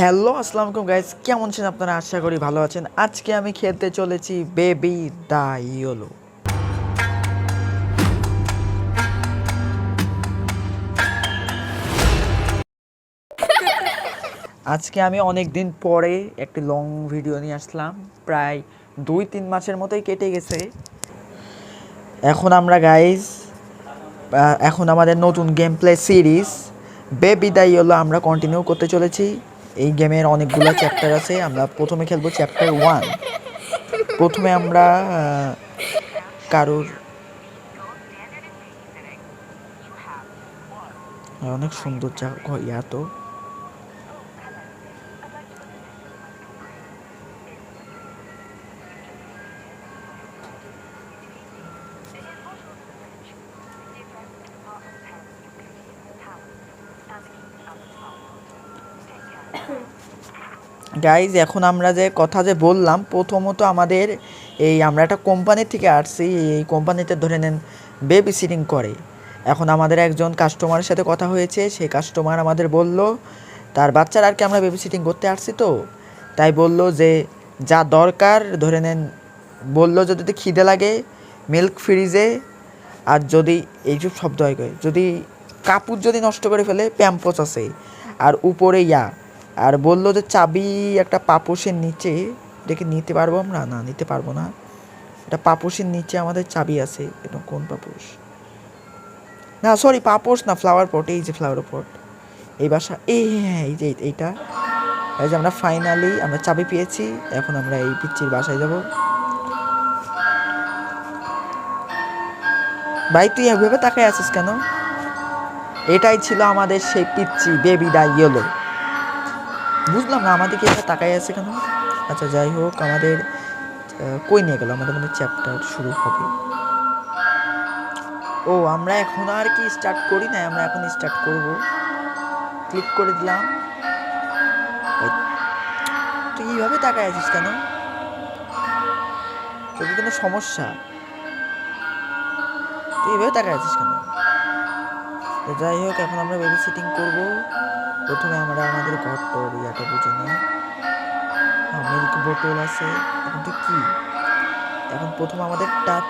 Hello আসসালামু আলাইকুম guys, কেমন আছেন আপনারা? আশা করি ভালো আছেন। আজকে আমি খেলতে চলেছি বেবি দ্য ইয়েলো। আজকে আমি অনেক দিন পরে একটি লং ভিডিও নিয়ে আসলাম। প্রায় 2-3 মাসের মতোই কেটে গেছে। এখন আমরা গাইস এখন আমাদের নতুন game play series baby the yellow আমরা কন্টিনিউ করতে চলেছি। এই গেমের অনেকগুলো চ্যাপ্টার আছে। আমরা প্রথমে খেলবো চ্যাপ্টার 1। প্রথমে আমরা কারোর অনেক সুন্দর ইয়া তো গাইজ, এখন আমরা যে কথা যে বললাম, প্রথমত আমাদের আমরা একটা কোম্পানি থেকে আসছি। এই কোম্পানিতে ধরে নেন বেবি সিটিং করে। এখন আমাদের একজন কাস্টমারের সাথে কথা হয়েছে। সেই কাস্টমার আমাদের বলল তার বাচ্চার আর কি আমরা বেবি সিটিং করতে আসছি, তো তাই বলল যে যা দরকার ধরে নেন, বললো যে যদি খিদে লাগে মিল্ক ফ্রিজে, আর যদি এইসব শব্দ হয়, যদি কাপড় যদি নষ্ট করে ফেলে প্যাম্পস আছে, আর উপরে আর বললো যে চাবি একটা পাপোশের নিচে দেখে নিতে পারবো আমরা, না নিতে পারবো না। এটা পাপোশের নিচে আমাদের চাবি আছে। এটা কোন পাপোশ? না সরি, পাপোশ না, ফ্লাওয়ার পট। এই যে ফ্লাওয়ার পট, এই বাসা, হ্যাঁ এই যে এইটা। এই যে আমরা ফাইনালি আমরা চাবি পেয়েছি। এখন আমরা এই পিচ্চির বাসায় যাব। ভাই তুই এভাবে তাকায় আছিস কেন? এটাই ছিল আমাদের সেই পিচ্চি বেবি দ্য ইয়েলো। বুঝলাম না আমাদেরকে এটা তাকাই আছে কেন। আচ্ছা যাই হোক, আমাদের কই নিয়ে গেল? আমাদের মধ্যে চ্যাপ্টার শুরু হবে। ও আমরা এখন আর কি স্টার্ট করি না, আমরা এখন স্টার্ট করব। ক্লিক করে দিলাম। তুই এইভাবে তাকায় আছিস কেন? তোর কি কোনো সমস্যা? তুই এইভাবে তাকায় আছিস কেন? তো যাই হোক, এখন আমরা বেবি সিটিং করব। প্রথমে আমরা আমাদের ঘরটোর ইয়াটা বুঝে নিই। হ্যাঁ, মিল্ক বোতল আছে। এখন তো কি, এখন প্রথম আমাদের টাচ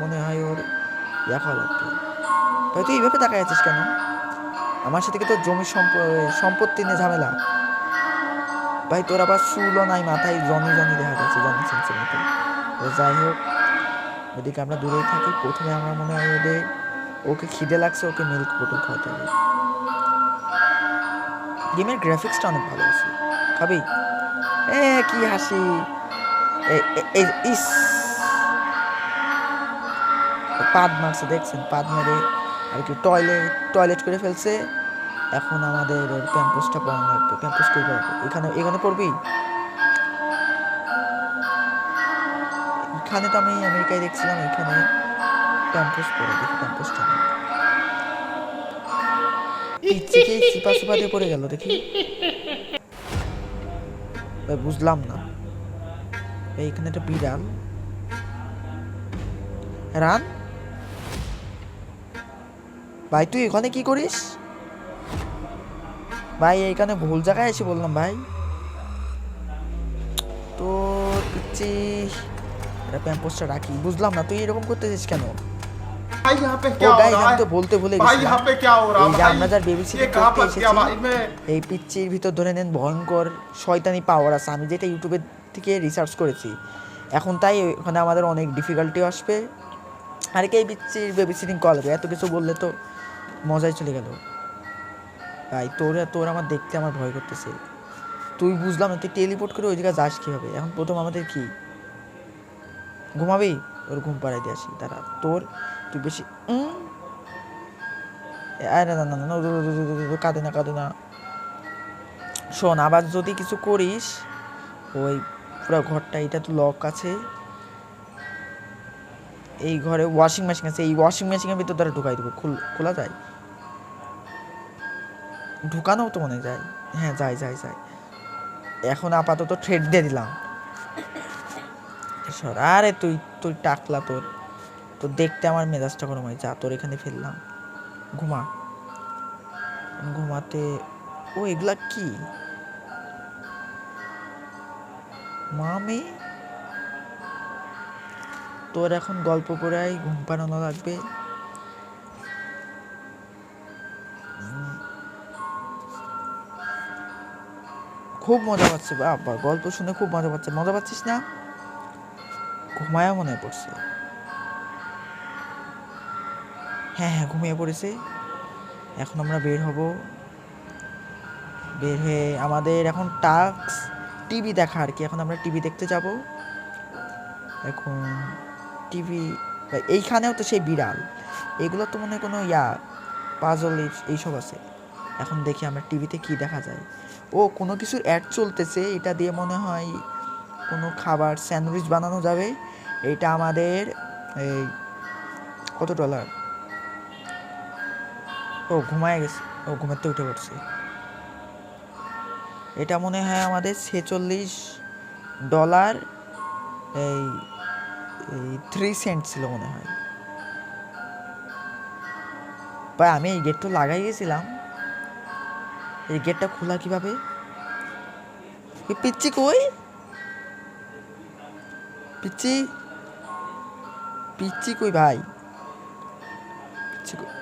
মনে হয় ওর ইয়া খাওয়া লাগবে। ভাই তুই এইভাবে তাকায় আছিস কেন? আমার সাথে কি তোর জমি সম্পত্তি নিয়ে ঝামেলা? ভাই তোর আবার চুলও নাই মাথায়, জনি জনি দেখা যাচ্ছে, জনি সেন্সের মতো। যাই হোক, ওদিকে আমরা দূরেই থাকি। প্রথমে আমরা মনে হয় ওকে খিদে লাগছে, ওকে মিল্ক বোতল খাওয়াতে হবে। গেমের গ্রাফিক্সটা অনেক ভালো আছে। খাবি? কি হাসি! ইস, পাদ মারছে, দেখছেন? পাদ মেরে আর কি টয়লেট করে ফেলছে। এখন আমাদের ওর প্যাম্পোসটা পড়ানো লাগবে। প্যাম্পোস কই পড়াবো? এখানে পড়বি? এখানে তো আমি আমেরিকায় দেখছিলাম, এখানে প্যাম্পোস পড়ে। দেখি প্যাম্পোসটা নেই। পিচ্চিকে সিপা সুপা দিয়ে পড়ে গেল দেখি। বুঝলাম না। এইখানে একটা বিড়াল। রান ভাই, তুই এখানে কি করিস? ভাই এইখানে ভুল জায়গায় এসে বললাম ভাই। তো পিচ্ছি প্যাম্পোসটা রাখি। বুঝলাম না তুই এরকম করতেছিস কেন? भाई यहाँ पे क्या हो रहा है? তো বলতে ভুলে भाई গেছিলাম, यहाँ पे क्या हो रहा এই है যে भाई? আমরা যার বেবি ये সিটিং कहाँ করতে फंस गया এসেছি, भाई मैं? এই পিচ্চির ভিতর ধরে নেন ভয়ঙ্কর শয়তানি পাওয়ার আছে। আমি যেটা ইউটিউবের থেকে রিসার্চ করেছি। এখন তাই ওখানে আমাদের অনেক ডিফিকাল্টিও আসবে। আর কি এই পিচ্চির বেবি সিটিং করা লাগবে? এত কিছু বললে তো মজাই চলে গেল। ভাই তোর আমার দেখতে আমার ভয় করতেছে। তুই বুঝলাম না, তুই টেলিপোর্ট করে ওই জায়গায় যাস কীভাবে? এখন প্রথম আমাদের কি ঘুমাবি? ওর ঘুম পাড়াই দিয়ে আসি তারা। তুই বেশি আরে না না না, কাঁদে না। শোন, আবার যদি কিছু করিস, ওই পুরো ঘরটা, এটা তো লক আছে। এই ঘরে ওয়াশিং মেশিন আছে, এই ওয়াশিং মেশিনের ভিতর দ্বারা ঢুকাই দেবো। খোলা যায়? ঢুকানো তো মনে যায়। হ্যাঁ যায়। এখন আপাতত থ্রেড দিয়ে দিলাম। আরে তুই টাকলা, তোর দেখতে আমার মেজাজটা গরম হয়। যা, তোর এখানে ফেললাম। ঘুমাতে ও এগুলা কি মামি? তোর এখন গল্প পড়াই ঘুম পাড়ানো লাগবে। খুব মজা পাচ্ছে বাবা, গল্প শুনে খুব মজা পাচ্ছে। মজা পাচ্ছিস না? ঘুমায়া মনে পড়ছে। হ্যাঁ হ্যাঁ ঘুমিয়ে পড়েছে। এখন আমরা বের হব। বের হয়ে আমাদের এখন টাস্ক টিভি দেখা আর কি। এখন আমরা টিভি দেখতে যাব। এখন টিভি এইখানেও তো সেই বিড়াল, এগুলো তো মনে হয় কোনো পাজল এইসব আছে। এখন দেখি আমরা টিভিতে কি দেখা যায়। ও কোনো কিছুর অ্যাড চলতেছে, এটা দিয়ে মনে হয় কোনো খাবার স্যান্ডউইচ বানানো যাবে। এটা আমাদের এই কত ডলার? ও ঘুমায় গেছে, ও ঘুমাতে উঠে পড়ছে। এটা মনে হয় আমাদের $46 এই 3 সেন্ট ছিল মনে হয়। ভাই আমি এই গেটটা লাগাই গেছিলাম, এই গেটটা খোলা কিভাবে? পিচ্ছি কই? পিচ্ছি পিচ্ছি কই ভাই? পিচ্ছি কই?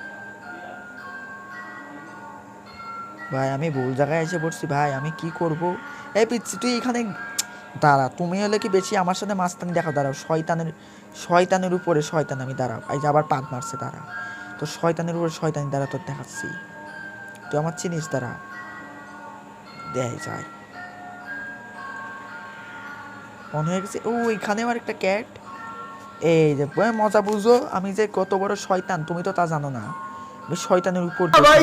ভাই আমি ভুল জায়গায় এসে পড়ছি ভাই, আমি কি করব? এই পিচ্ছি তুই এখানে দাঁড়া, তুমি হলে কি বেশি আমার সাথে মাস্তানি দেখা? দাঁড়াও, শয়তানের উপরে শয়তান আমি, দাঁড়াও। এই যে আবার পাক মারছে, দাঁড়া। তো শয়তানের উপরে শয়তানি, দাঁড়া তোর দেখাচ্ছি। তুই আমার চিনিস, দাঁড়া দেয় যায়। মনে হয়ে গেছে ও এখানে আমার একটা ক্যাট। এই যে মজা বুঝো, আমি যে কত বড় শয়তান তুমি তো তা জানো না। আমি শয়তানের উপর भाई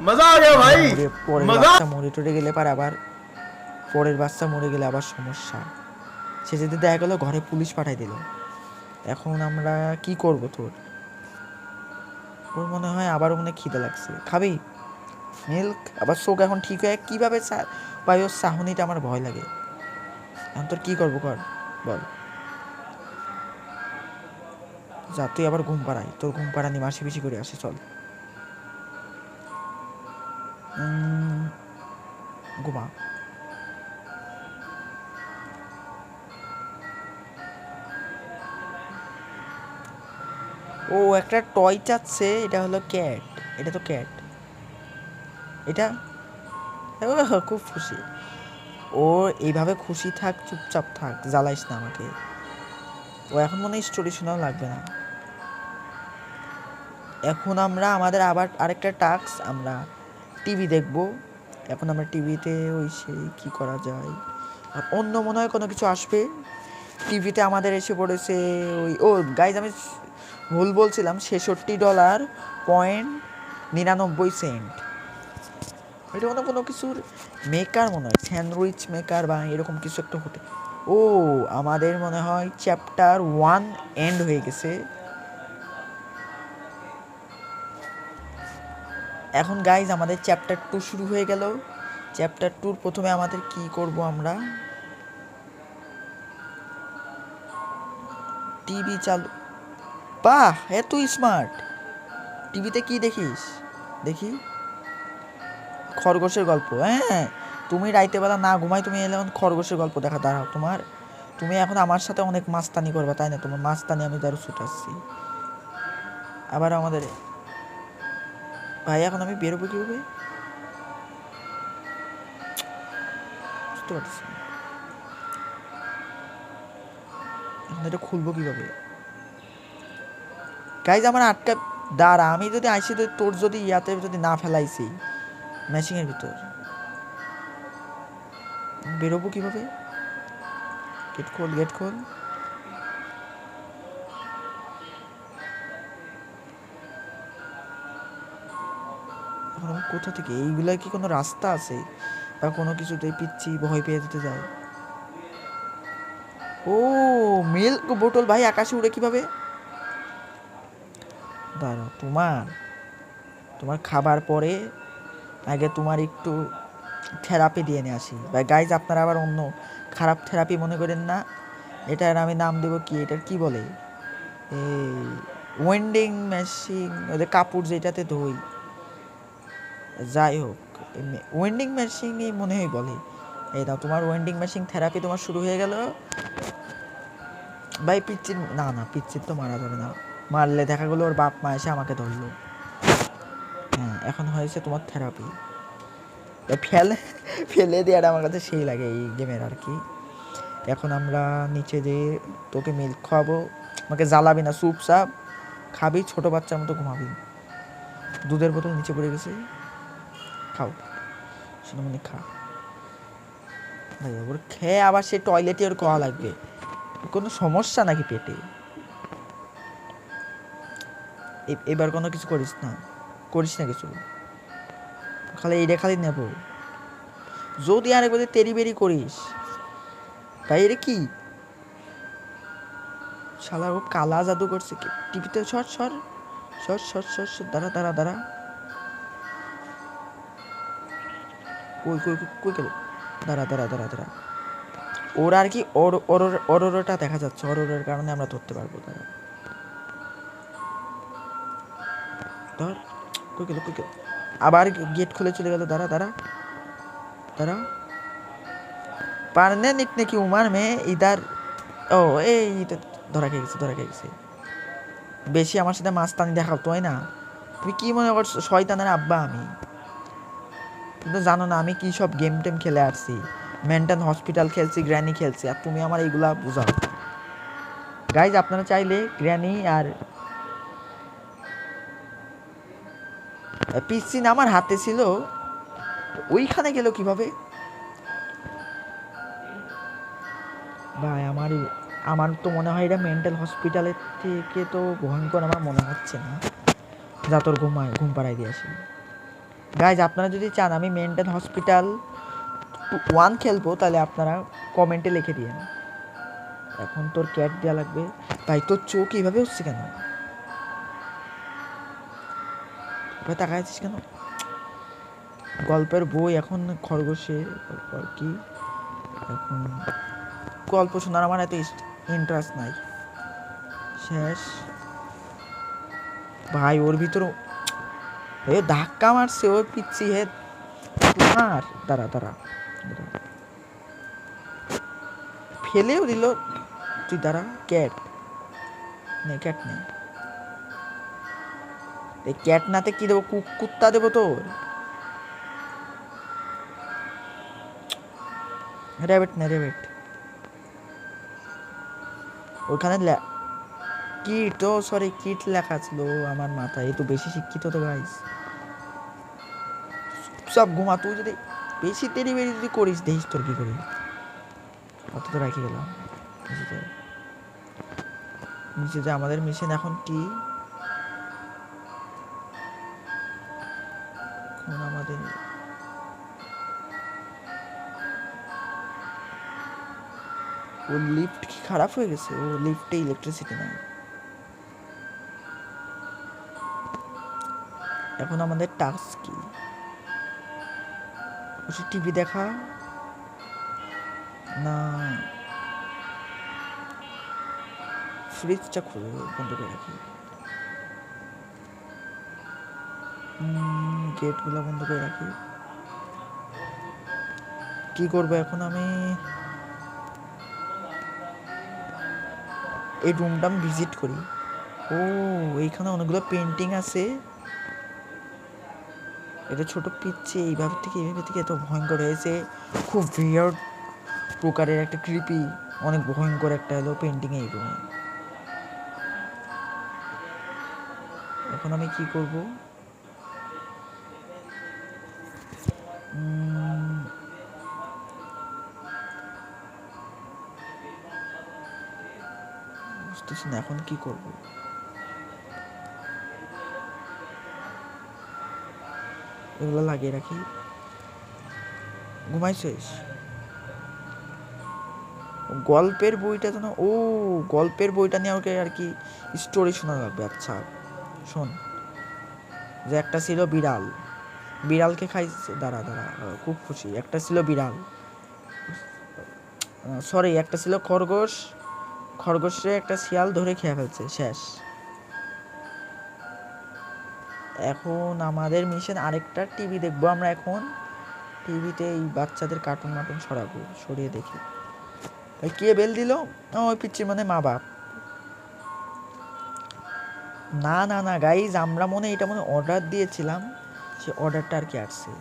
मजा आ गया भाई পরের मजा বাচ্চা মরে টরে গেলে পার আবার, পরের বাচ্চা মরে গেলে আবার সমস্যা। সে যদি দেখা গেলো ঘরে পুলিশ পাঠাই দিল, এখন আমরা কি করব? তোর মনে হয় আবার মনে খিদে লাগছে, খাবি মিল্ক? আবার চোখ এখন ঠিক হয়ে কীভাবে ভাই ওর চাহনিটা আমার ভয় লাগে। এখন তোর কী করবো কর, বল। যা তুই আবার ঘুম পাড়াই, তোর ঘুম পাড়ানি মাসি বেশি করে আসে, চল ঘুমা। ও একটা টয় চাচ্ছে, এটা হলো ক্যাট। এটা তো ক্যাট, এটা খুব খুশি। ও এইভাবে খুশি থাক, চুপচাপ থাক, জ্বালাইস না আমাকে। ও এখন মনে হয় স্টোরি শোনাও লাগবে না। এখন আমরা আমাদের আবার আরেকটা টাস্ক, আমরা টিভি দেখব। এখন আমরা টিভিতে ওই সেই কী করা যায়, আর অন্য মনে হয় কোনো কিছু আসবে। টিভিতে আমাদের এসে পড়েছে ওই, ও গাইজ আমি ভুল বলছিলাম, $66.99। এটা মনে কোনো কিছুর মেকার, মনে হয় স্যান্ডউইচ মেকার বা এরকম কিছু একটা হতে। ও আমাদের মনে হয় চ্যাপ্টার 1 এন্ড হয়ে গেছে। এখন গাইজ আমাদের চ্যাপ্টার 2 শুরু হয়ে গেল। চ্যাপ্টার 2 প্রথমে আমাদের কি করব, আমরা টিভি চালু। বাহ এত স্মার্ট! টিভিতে কি দেখিস? দেখি খরগোশের গল্প। হ্যাঁ তুমি রাইতেবেলা না ঘুমাই তুমি এলে খরগোশের গল্প দেখা। দাঁড়াও, তুমি এখন আমার সাথে অনেক মাস্তানি করবে তাই না? তোমার মাস্তানি আমি দাঁড়ো ছুটাচ্ছি। আবার আমাদের ভাই এখন আমি বেরোবো কীভাবে বুঝতে পারছি না। এখন এটা খুলবো কীভাবে? গাইজ আমার আটকা, দাঁড়া আমি যদি আইসি তোর যদি ইয়াতে যদি না ফেলাইছি ম্যাশিংয়ের ভিতর, বেরোবো কীভাবে? গেট খোল, গেট খোল। এখন আমি কোথা থেকে, এইগুলা কি কোনো রাস্তা আছে বা কোনো কিছুতে পিচ্ছি ভয় পেয়ে যেতে যায়? ও মিল্ক বোতল ভাই আকাশে উড়ে কিভাবে? দাঁড়াও, তোমার খাবার পরে আগে তোমার একটু থেরাপি দিয়ে নিয়ে আসি। ভাই গাইজ আপনারা আবার অন্য খারাপ থেরাপি মনে করেন না। এটার আমি নাম দেবো কি, এটার কি বলে, এই ওয়েন্ডিং মেশিন, ওদের কাপড় যেটাতে ধুই, যাই হোক, ওয়েন্ডিং মেশিনই মনে হয় বলে। এই দাও তোমার ওয়েন্ডিং মেশিন থেরাপি তোমার শুরু হয়ে গেল ভাই। পিচ্চির না না, পিচ্চির তো মারা যাবে না, মারলে দেখা গেলো ওর বাপ মা এসে আমাকে ধরলো। হ্যাঁ, এখন হয়েছে তোমার থেরাপি। ফেলে ফেলে দেওয়াটা আমার কাছে সেই লাগে এই গেমের আর কি। এখন আমরা নিচে যেয়ে তোকে মিল্ক খাওয়াবো, আমাকে জ্বালাবি না, চুপচাপ খাবি, ছোটো বাচ্চার মতো ঘুমাবি। দুধের বোতল নিচে পড়ে গেছে, খাও সোনামণি খা। ভাই ওর খেয়ে আবার সে টয়লেটে ওর খাওয়া লাগবে, কোনো সমস্যা নাকি পেটে? এবার কোনো কিছু করিস না, করিস না কিছু, খালি এইটা খালি নেব। যদি আরেকবার তেরি বেরি করিস ভাই, এটা কি শালা ও কালা জাদু করছে কি টিভিতে? সর সর সর সর সর সর, দাঁড়া দাঁড়া দাঁড়া, কই কই কই গেল? দাঁড়া দাঁড়া দাঁড়া দাঁড়া, ওর আর কি অরোরাটা দেখা যাচ্ছে, অরোরার কারণে আমরা ধরতে পারবো। দাঁড়া ধর, কই গেল কই গেল? আবার গেট খুলে চলে গেল। দাঁড়া দাঁড়া দাঁড়া, পারনে নিকনে কি উমার মেয়ে ইদার। ও এই তো ধরা খেয়ে গেছে, ধরা খেয়ে গেছে। বেশি আমার সাথে মাস্তানি দেখাও তো, না? তুমি কি মনে করছো শয়তানের আব্বা আমি? তুমি তো জানো না আমি কি সব গেম টেম খেলে আসছি, মেন্টাল হসপিটাল খেলছি, গ্র্যানি খেলছি, আর তুমি আমার এইগুলা বুঝাও। গাইজ আপনারা চাইলে গ্র্যানি আর পিসিন আমার হাতে ছিল, ওইখানে গেল কিভাবে ভাই? আমার তো মনে হয় এটা মেন্টাল হসপিটালের থেকে তো ভয়ঙ্কর আমার মনে হচ্ছে না। যা তোর ঘুম পাড়াই দিয়ে আসি। গাইজ আপনারা যদি চান আমি মেন্টাল হসপিটাল 1 খেলবো, তাহলে আপনারা কমেন্টে লিখে দিয়েন। এখন তোর ক্যাট দেওয়া লাগবে ভাই। তোর চোখ এইভাবে হচ্ছে কেন ভাই? তাকায় আছিস কেন? গল্পের বই এখন খরগোশের গল্প কি? এখন গল্প শোনার আমার এত ইন্টারেস্ট নাই। শেষ ভাই, ওর ভিতর ধাক্কা মারছে ওর পিচ্ছি হেড। মার, দাঁড়া দাঁড়া, ফেলেও দিল। তুই দাঁড়া, ক্যাট নে, ক্যাট নে। এই ক্যাট নাতে কি দেবো? কুত্তা দেবো তোর? র্যাবিট নে, র্যাবিট। ওখানে কিট, ও সরি কিট লেখা ছিল আমার মাথায়। এই তো বেশি শিক্ষিত তো গাইস। সব ঘুমা, তুই যদি বেশি দেরি বেরি যদি করিস দেখিস তোর কি করি। অত তো রাখি গেলাম নিচে যে আমাদের মিশন এখন কি? আমাদের ও লিফট কি খারাপ হয়ে গেছে? ও লিফটে ইলেকট্রিসিটি নাই। এখন আমাদের টাস্ক কি? বসে টিভি দেখা না, ফ্রিজটা খুলে বন্ধ করে রাখি, গেটগুলো বন্ধ করে রাখি। কি করবো এখন আমি? এই রুমটা আমি ভিজিট করি। ও এইখানে অনেকগুলো পেন্টিং আছে। এটা ছোট পিচ্ছি এইভাবে থেকে এত ভয়ঙ্কর হয়েছে। খুব ভিয়ার্ড প্রকারের একটা ক্রিপি, অনেক ভয়ঙ্কর একটা হলো পেন্টিং এই রুমে। এখন আমি কি করব? বুঝতেছি না এখন কি করব। এগুলো লাগিয়ে রাখি। ঘুমাইছিস? গল্পের বইটা তো না, ও গল্পের বইটা নিয়ে ওকে আর কি স্টোরি শোনা লাগবে। আচ্ছা শোন, যে একটা ছিল বিড়াল, বিড়ালকে খাইছে। দাঁড়া দাঁড়া, খুব খুশি। একটা ছিল বিড়াল, সরি একটা ছিল খরগোশ, খরগোশে একটা শিয়াল ধরে খেয়ে ফেলছে। শেষ। এখন আমাদের মিশন আরেকটা টিভি দেখবো আমরা এখন। টিভিতে এই বাচ্চাদের কার্টুন মাটুন সরাবো, সরিয়ে দেখি। ভাই কে বেল দিল? ওই পিচ্চির মানে মা বাপ। না না না গাইজ, আমরা এটা মনে অর্ডার দিয়েছিলাম, সে অর্ডারটা আর কি আসছে।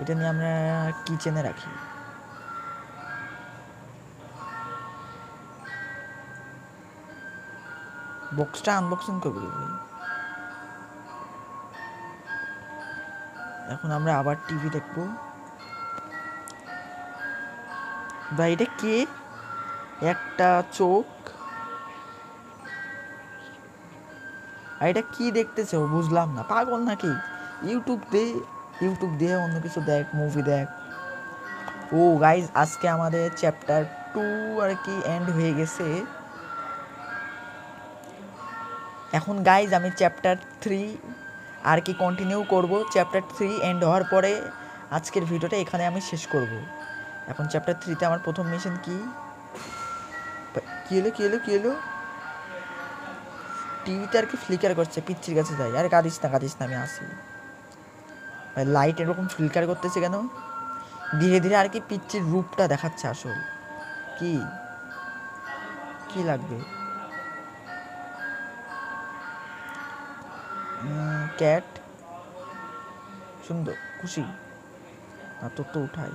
এটা নিয়ে আমরা কিচেনে রাখি। বক্সটা আনবক্সিং করবো ভাই। এখন আমরা আবার টিভি দেখবো। ভাই এটা কে? একটা চোখ। আর এটা কি দেখতেছে ও, বুঝলাম না, পাগল নাকি? ইউটিউব দিয়ে অন্য কিছু দেখ, মুভি দেখ। ও গাইজ, আজকে আমাদের চ্যাপ্টার 2 আর কি এন্ড হয়ে গেছে। এখন গাইজ আমি চ্যাপ্টার 3 আর কি কন্টিনিউ করব। চ্যাপ্টার 3 এন্ড হওয়ার পরে আজকের ভিডিওটা এখানে আমি শেষ করব। এখন চ্যাপ্টার 3তে আমার প্রথম মিশন কি এলো? টিভিতে আর কি ফ্লিকার করছে, পিচ্চির কাছে যাই। আরে কাঁদিস না, আমি আসি। ভাই লাইট এরকম ফ্লিকার করতেছে কেন? ধীরে ধীরে আর কি পিচ্চির রূপটা দেখাচ্ছে আসল। কি লাগবে? ক্যাট সুন্দর, খুশি না? তোর তো উঠাই।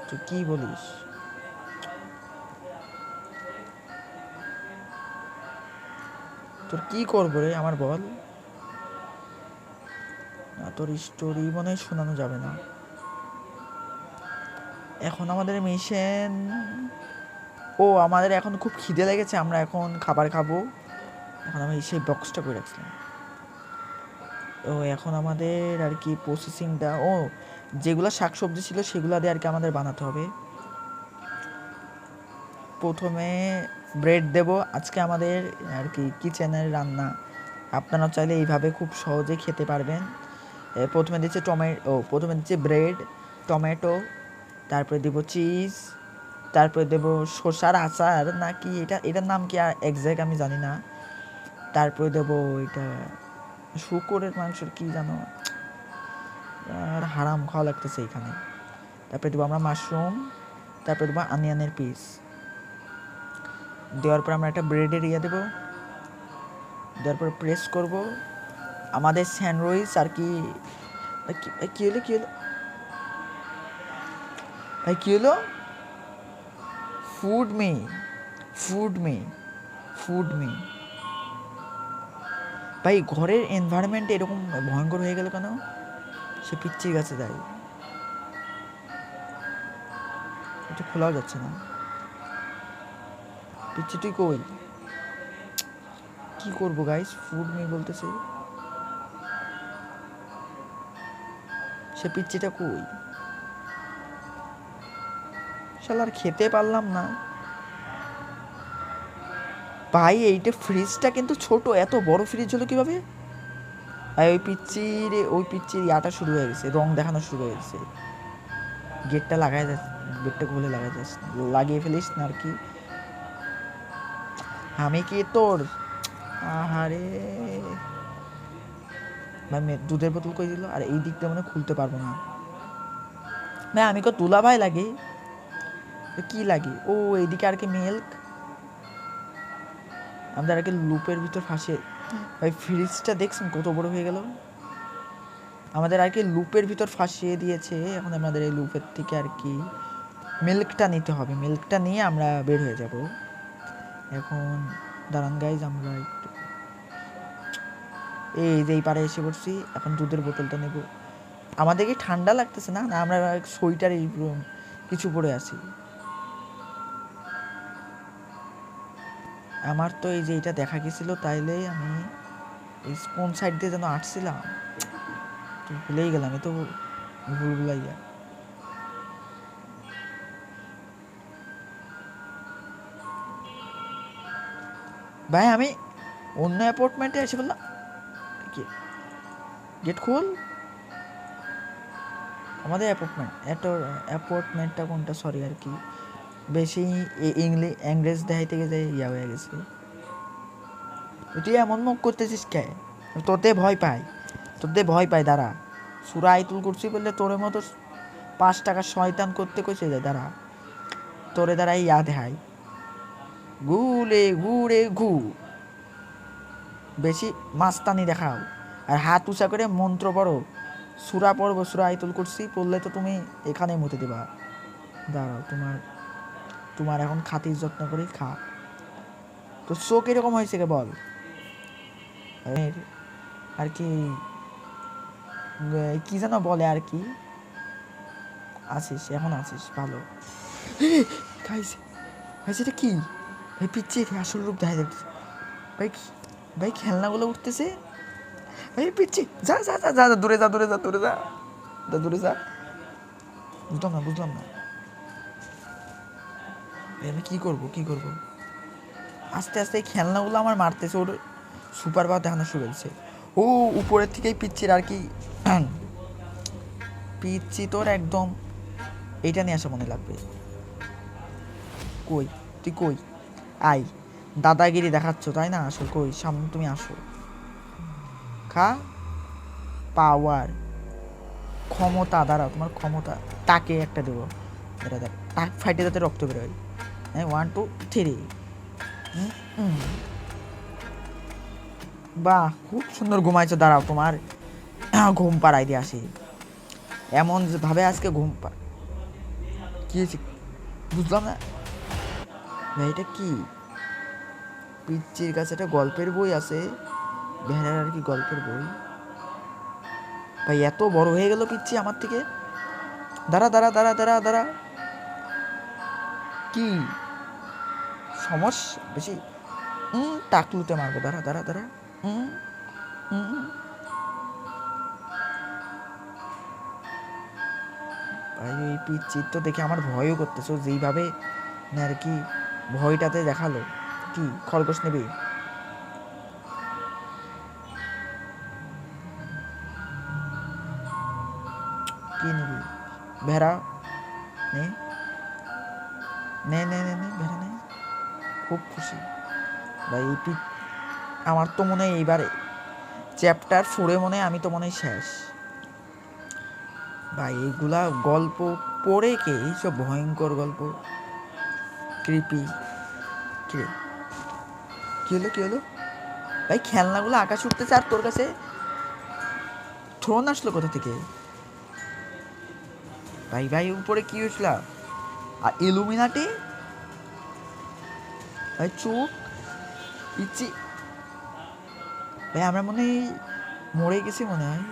তুই কি বলিস? তোর কি করবো রে, আমার বল না। তোর স্টোরি মনে হয় শোনানো যাবে না। এখন আমাদের মিশন, আমাদের এখন খুব খিদে লেগেছে, আমরা এখন খাবার খাবো। এখন আমি সেই বক্সটা করে রাখছিলাম। এখন আমাদের আর কি প্রসেসিংটা, যেগুলো শাকসবজি ছিল সেগুলো দিয়ে আর কি আমাদের বানাতে হবে। প্রথমে ব্রেড দেব। আজকে আমাদের আর কি কিচেনের রান্না, আপনারা চাইলে এইভাবে খুব সহজে খেতে পারবেন। প্রথমে দিচ্ছে ব্রেড, টমেটো, তারপরে দেব চিজ, তারপরে দেব শসার আচার নাকি এটার নাম কি এক্স্যাক্ট আমি জানি না। তারপরে দেব এটা শুকরের মাংসের কি জানো, আর হারাম খাওয়া লাগতেছে এখানে। তারপরে দেবো আমরা মাশরুম, তারপরে দেবো অনিয়নের পিস। দেওয়ার পর আমরা একটা ব্রেডের দেবো, দেওয়ার পর প্রেস করব আমাদের স্যান্ডউইচ আর কি। কি হলো ভাই, কি হলো? ফুড মি ভাই, ঘরের এনভায়রনমেন্ট এরকম ভয়ঙ্কর হয়ে গেল কেন? সে পিচ্চির কাছে যায়, এটা খোলাও যাচ্ছে না। পিচ্চি তুই কই? কি করবো গাইস, ফুড মি বলতেছে, সে পিচ্চিটা কই? শালার খেতে পারলাম না ভাই। এইটা ফ্রিজটা কিন্তু ছোট, এত বড় ফ্রিজ হলো কিভাবে? ভাই ওই পিচ্চির ইয়াটা শুরু হয়ে গেছে, রং দেখানো শুরু হয়ে গেছে। গেটটা খুলে লাগিয়ে ফেলিস না আর কি। আমি কি তোর, আহারে ভাই দুধের বোতল কই দিল? আর এই দিকটা মানে খুলতে পারবো না ভাই। আমি তুলা ভাই লাগে, কি লাগে? এইদিকে আর কি মিল্ক, আমাদের আর কি লুপের ভিতর ফাঁসিয়ে। ভাই ফ্রিজটা দেখছেন কত বড় হয়ে গেল? আমাদের আর কি লুপের ভিতর ফাঁসিয়ে দিয়েছে। এখন আমাদের এই লুপের থেকে আর কি মিল্কটা নিতে হবে, মিল্কটা নিয়ে আমরা বের হয়ে যাব। এখন দাঁড়ান গাইজ, আমরা একটু এই পারে এসে পড়ছি। এখন দুধের বোতলটা নেব। আমাদের কি ঠান্ডা লাগতেছে না? না আমরা সোয়েটার কিছু পরে আছি। আমার তো এই যে এটা দেখা গেছিল, তাইলে আমি কোন সাইড দিয়ে যেন আসছিলাম ভুলেই গেলাম। এ তো ভুলাইয়া। ভাই আমি অন্য অ্যাপার্টমেন্টে এসে বললাম, গেট খোল। আমাদের অ্যাপার্টমেন্টটা কোনটা, সরি আর কি বেশি ইংরেজ দেখাইতে গিয়ে ইয়া হয়ে গেছে। তুই এমন মুখ করতেছিস কে? তোতে ভয় পাই দাঁড়া। সূরা আয়াতুল কুরসি বললে তোরে মতো 5 টাকার শয়তান করতে কইছে যায় দাঁড়া। তোরে দ্বারাই ইয়াদ হাই গুলে গুড়ে গু বেশি মাস্তানি দেখাও আর হাত উঁচা করে মন্ত্র পড়ো। সূরা পড়বো, সূরা আয়াতুল কুরসি পড়লে তো তুমি এখানে মুতে দিবা। দাঁড়াও, তোমার এখন খাতির যত্ন করে খা। তো চোখ এরকম হয়েছে কে বল? আর কি কি যেন বলে আর কি, এখন আসিস ভালো। খাইছে এটা কি ভাই? পিচ্ছি আসল রূপ দেখা যাচ্ছে ভাই। ভাই খেলনাগুলো উঠতেছে ভাই। পিচ্ছি যা যা যা যা দূরে যা দূরে যা দূরে যা দূরে যা। বুঝলাম না আমি কি করবো? আস্তে আস্তে এই খেলনাগুলো আমার মারতেছে। ওর সুপার পাওয়ার দেখানো শুরু হয়েছে। ও উপরের থেকেই পিচ্ছির আর কি পিচ্ছি তোর একদম এইটা নিয়ে আসা মনে লাগবে। তুই কই আই দাদাগিরি দেখাচ্ছ তাই না? আসল কই সামনে তুমি আসো। খা পাওয়ার ক্ষমতা, দাঁড়াও তোমার ক্ষমতা। তাকে একটা দেবো, এটা দেখ টাক ফাইটে যাতে রক্ত বেরোয়। হ্যাঁ 1 2 3। বাহ খুব সুন্দর ঘুমাইছো। দাঁড়াও তোমার ঘুম পাড়াই দিয়ে আসি। এমন ভাবে আজকে কি হয়েছে বুঝলাম না ভাই। এটা কি? পিচ্চির কাছে একটা গল্পের বই আছে, ভেড়ার আর কি গল্পের বই। ভাই এত বড় হয়ে গেল পিচ্চি আমার থেকে। দাঁড়া কি সমস্যা বেশি? টাকলুতে মারবো। দাঁড়া ভাই এই পিচ্চির তো দেখে আমার ভয়ও করতেছে যেইভাবে আর কি ভয়টাতে দেখালো। কি খরগোশ নেবে? কি নিবি? ভেড়া নে নে নে নে নে ভেড়া নে। খুব খুশি ভাই। আমার তো মনে হয় এইবারে চ্যাপ্টার 4 মনে হয় আমি তো মনে হয় শেষ ভাই। এইগুলা গল্প পড়ে কে এইসব ভয়ঙ্কর গল্প কৃপি কি হলো ভাই? খেলনাগুলো আকাশ উঠতেছে আর তোর কাছে থ্রোন আসলো কোথা থেকে? ভাই উপরে কি হয়েছিল? আর ইলুমিনাটি ভাই চোখ ইচ্ছি ভাই। আমরা মনে হয় মরে গেছি মনে হয়।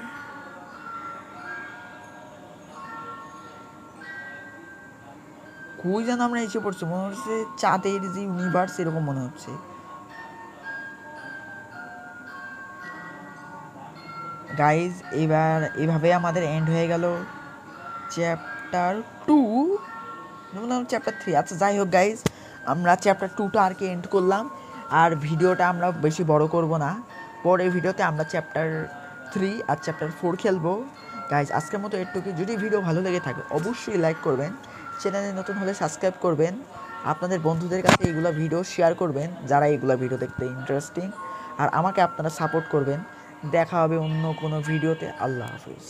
কই যেন আমরা এসে পড়ছি, মনে হচ্ছে চাঁদের যে ইউনিভার্স এরকম মনে হচ্ছে। গাইজ এবার এভাবে আমাদের এন্ড হয়ে গেল চ্যাপ্টার 2। চ্যাপ্টার 3। আচ্ছা যাই হোক গাইজ, আমরা চ্যাপ্টার 2টা আর কি এন্ড করলাম। আর ভিডিওটা আমরা বেশি বড় করব না। পরের ভিডিওতে আমরা চ্যাপ্টার 3 আর চ্যাপ্টার 4 খেলবো। গাইজ আজকের মতো এটুকু। যদি ভিডিও ভালো লেগে থাকে অবশ্যই লাইক করবেন, চ্যানেলে নতুন হলে সাবস্ক্রাইব করবেন, আপনাদের বন্ধুদের কাছে এইগুলো ভিডিও শেয়ার করবেন যারা এইগুলো ভিডিও দেখতে ইন্টারেস্টিং। আর আমাকে আপনারা সাপোর্ট করবেন। দেখা হবে অন্য কোনো ভিডিওতে। আল্লাহ হাফিজ।